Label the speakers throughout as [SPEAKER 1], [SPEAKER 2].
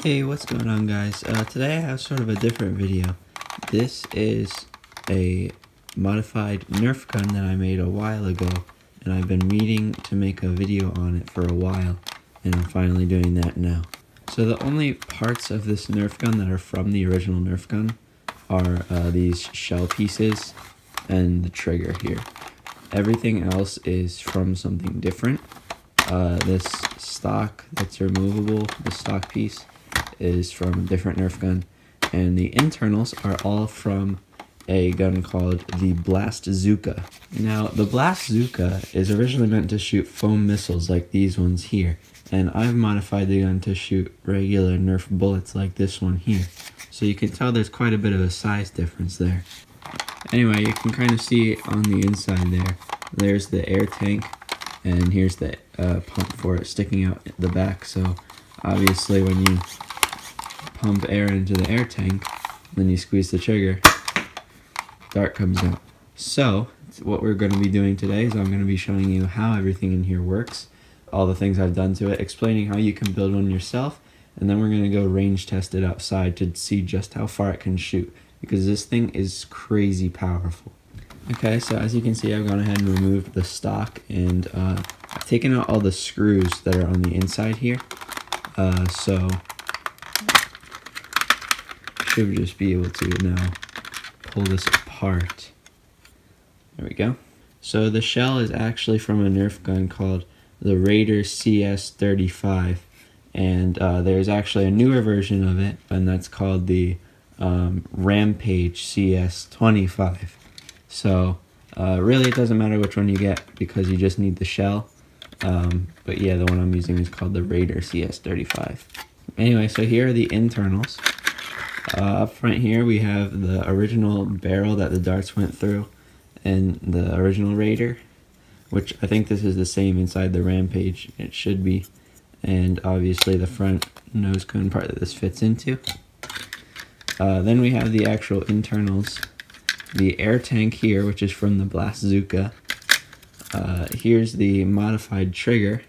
[SPEAKER 1] Hey, what's going on, guys? Today I have sort of a different video. This is a modified Nerf gun that I made a while ago, and I've been meaning to make a video on it for a while, and I'm finally doing that now. So the only parts of this Nerf gun that are from the original Nerf gun are these shell pieces and the trigger here. Everything else is from something different. This stock that's removable, the stock piece, is from a different Nerf gun, and the internals are all from a gun called the Blastzuka. Now, the Blastzuka is originally meant to shoot foam missiles like these ones here, and I've modified the gun to shoot regular Nerf bullets like this one here. So you can tell there's quite a bit of a size difference there. Anyway, you can kind of see on the inside there, there's the air tank, and here's the pump for it sticking out the back. So obviously when you pump air into the air tank, then you squeeze the trigger, dart comes out. So what we're going to be doing today is I'm going to be showing you how everything in here works, all the things I've done to it, explaining how you can build one yourself, and then we're going to go range test it outside to see just how far it can shoot, because this thing is crazy powerful. Okay, so as you can see, I've gone ahead and removed the stock, and I've taken out all the screws that are on the inside here. So should just be able to now pull this apart. There we go. So the shell is actually from a Nerf gun called the Raider CS35, and there's actually a newer version of it, and that's called the Rampage CS25. So really it doesn't matter which one you get because you just need the shell. But yeah, the one I'm using is called the Raider CS35. Anyway, so here are the internals. Up front here we have the original barrel that the darts went through and the original Raider, which I think this is the same inside the Rampage. It should be. And obviously the front nose cone part that this fits into. Then we have the actual internals. The air tank here, which is from the Blastzuka. Here's the modified trigger.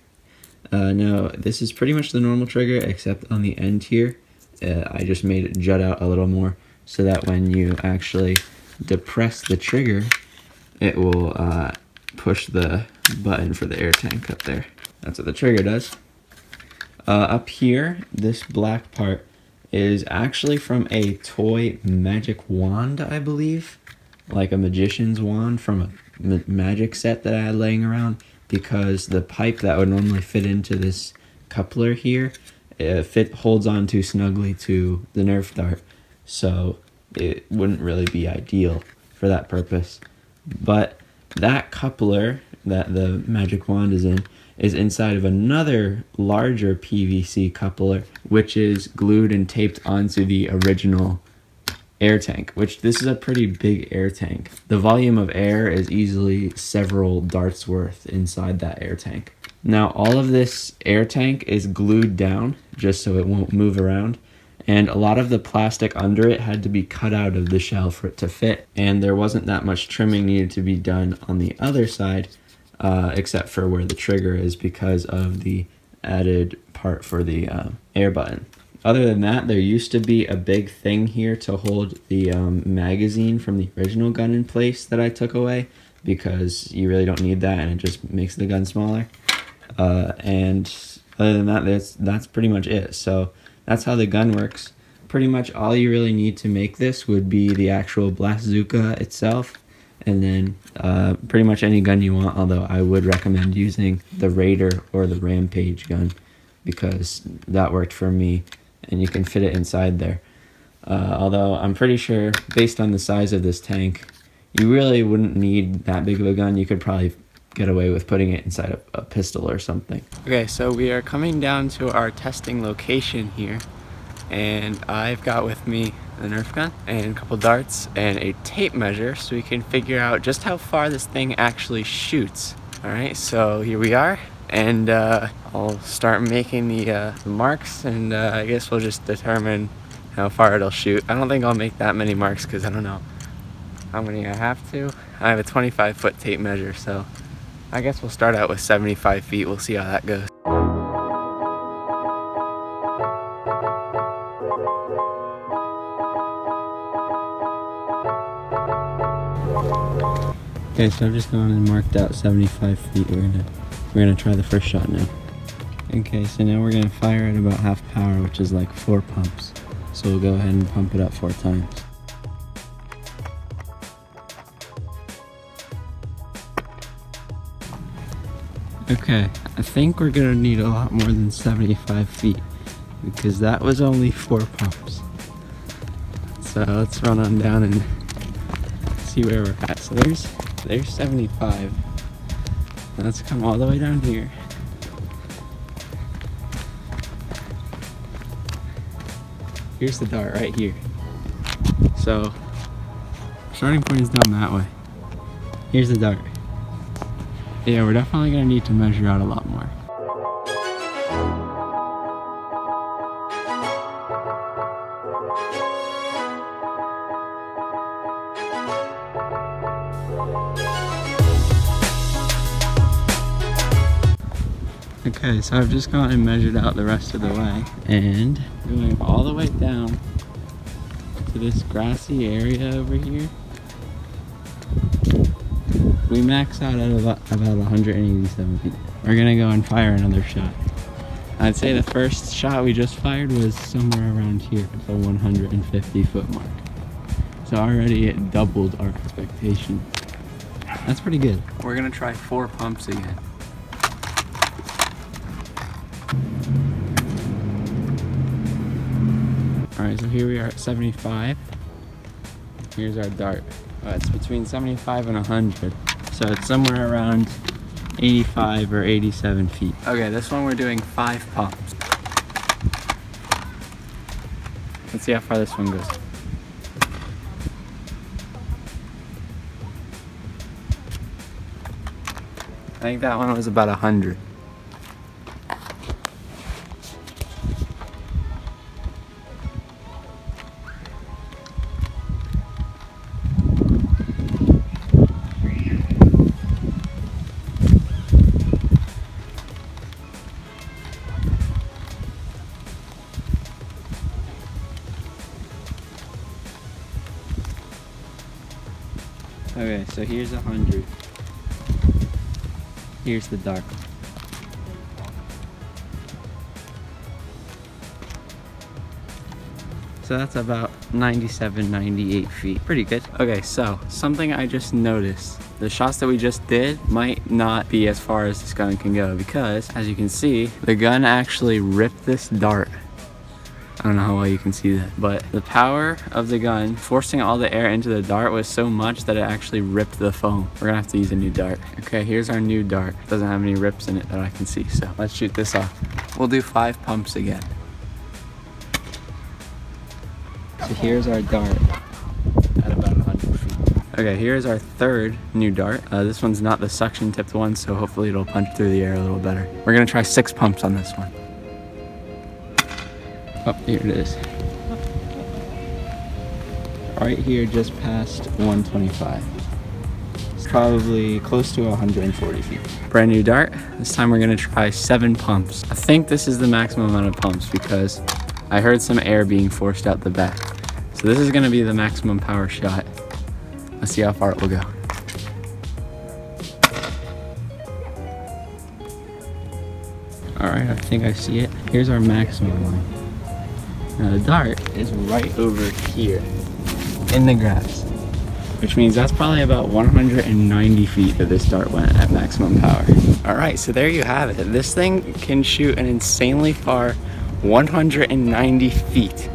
[SPEAKER 1] Now, this is pretty much the normal trigger, except on the end here, I just made it jut out a little more, so that when you actually depress the trigger, it will push the button for the air tank up there. That's what the trigger does. Up here, this black part is actually from a toy magic wand, I believe. Like a magician's wand from a magic set that I had laying around, because the pipe that would normally fit into this coupler here, holds on too snugly to the Nerf dart, so it wouldn't really be ideal for that purpose. But that coupler that the magic wand is inside of another larger PVC coupler, which is glued and taped onto the original air tank, which this is a pretty big air tank. The volume of air is easily several darts worth inside that air tank. Now all of this air tank is glued down just so it won't move around, and a lot of the plastic under it had to be cut out of the shell for it to fit, and there wasn't that much trimming needed to be done on the other side, except for where the trigger is because of the added part for the air button. Other than that, there used to be a big thing here to hold the magazine from the original gun in place that I took away, because you really don't need that and it just makes the gun smaller. And other than that, that's pretty much it. So that's how the gun works. Pretty much all you really need to make this would be the actual Blastzuka itself, and then pretty much any gun you want, although I would recommend using the Raider or the Rampage gun, because that worked for me, and you can fit it inside there. Although I'm pretty sure, based on the size of this tank, you really wouldn't need that big of a gun. You could probably get away with putting it inside a pistol or something. Okay, so we are coming down to our testing location here, and I've got with me the Nerf gun and a couple darts and a tape measure so we can figure out just how far this thing actually shoots. Alright, so here we are, and I'll start making the marks, and I guess we'll just determine how far it'll shoot. I don't think I'll make that many marks because I don't know how many I have to. I have a 25-foot tape measure, so I guess we'll start out with 75 feet. We'll see how that goes. Okay, so I've just gone and marked out 75 feet. We're gonna try the first shot now. Okay, so now we're gonna fire at about half power, which is like 4 pumps. So we'll go ahead and pump it up 4 times. Okay, I think we're gonna need a lot more than 75 feet because that was only 4 pumps. So let's run on down and see where we're at. So there's 75. Let's come all the way down here. Here's the dart right here. So starting point is down that way. Here's the dart. Yeah, we're definitely gonna need to measure out a lot more. Okay, so I've just gone and measured out the rest of the way, and going all the way down to this grassy area over here. We max out at about 187 feet. We're gonna go and fire another shot. I'd say the first shot we just fired was somewhere around here, the 150 foot mark. So already it doubled our expectation. That's pretty good. We're gonna try 4 pumps again. Alright, so here we are at 75. Here's our dart. It's between 75 and 100. So it's somewhere around 85 or 87 feet. Okay, this one we're doing 5 pumps. Let's see how far this one goes. I think that one was about 100. Okay, so here's 100. Here's the dart. So that's about 97, 98 feet. Pretty good. Okay, so something I just noticed. The shots that we just did might not be as far as this gun can go because, as you can see, the gun actually ripped this dart. I don't know how well you can see that, but the power of the gun forcing all the air into the dart was so much that it actually ripped the foam. We're gonna have to use a new dart. Okay, here's our new dart. It doesn't have any rips in it that I can see, so let's shoot this off. We'll do 5 pumps again. So here's our dart at about 100 feet. Okay, here's our 3rd new dart. This one's not the suction tipped one, so hopefully it'll punch through the air a little better. We're gonna try 6 pumps on this one. Oh, here it is. Right here, just past 125. It's probably close to 140 feet. Brand new dart. This time we're gonna try 7 pumps. I think this is the maximum amount of pumps because I heard some air being forced out the back. So this is gonna be the maximum power shot. Let's see how far it will go. All right, I think I see it. Here's our maximum one. Now the dart is right over here in the grass, which means that's probably about 190 feet that this dart went at maximum power. All right, so there you have it. This thing can shoot an insanely far 190 feet.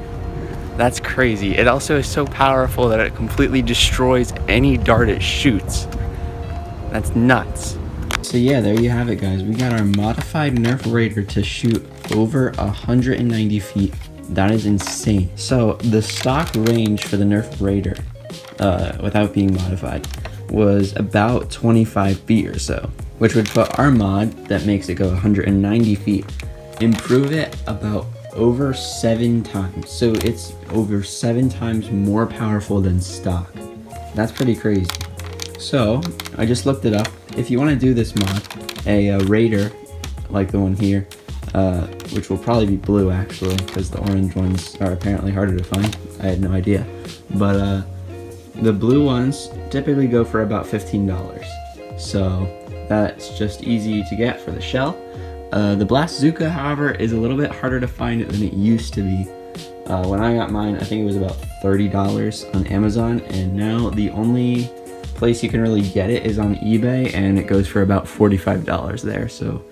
[SPEAKER 1] That's crazy. It also is so powerful that it completely destroys any dart it shoots. That's nuts. So yeah, there you have it, guys. We got our modified Nerf Raider to shoot over 190 feet. That is insane. So the stock range for the Nerf Raider, without being modified, was about 25 feet or so, which would put our mod that makes it go 190 feet, improve it about over 7 times. So it's over 7 times more powerful than stock. That's pretty crazy. So I just looked it up. If you want to do this mod, a Raider like the one here, which will probably be blue actually, because the orange ones are apparently harder to find. I had no idea. But The blue ones typically go for about $15. So that's just easy to get for the shell. The Blastzuka, however, is a little bit harder to find than it used to be. When I got mine, I think it was about $30 on Amazon, and now the only place you can really get it is on eBay, and it goes for about $45 there. So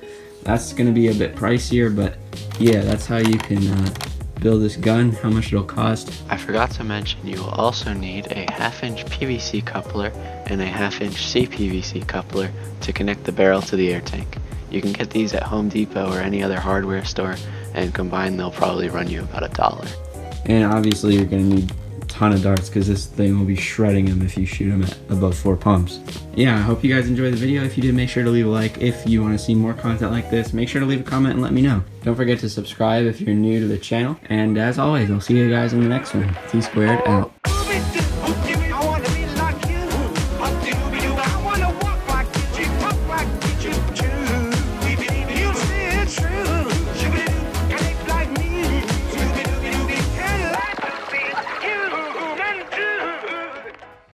[SPEAKER 1] that's gonna be a bit pricier, but yeah, that's how you can build this gun, how much it'll cost.
[SPEAKER 2] I forgot to mention you will also need a 1/2-inch PVC coupler and a 1/2-inch CPVC coupler to connect the barrel to the air tank. You can get these at Home Depot or any other hardware store, and combined they'll probably run you about $1.
[SPEAKER 1] And obviously you're gonna need a ton of darts because this thing will be shredding them if you shoot them at above 4 pumps. Yeah, I hope you guys enjoyed the video. If you did, make sure to leave a like. If you want to see more content like this, make sure to leave a comment and let me know. Don't forget to subscribe if you're new to the channel. And as always, I'll see you guys in the next one. T-Squared out.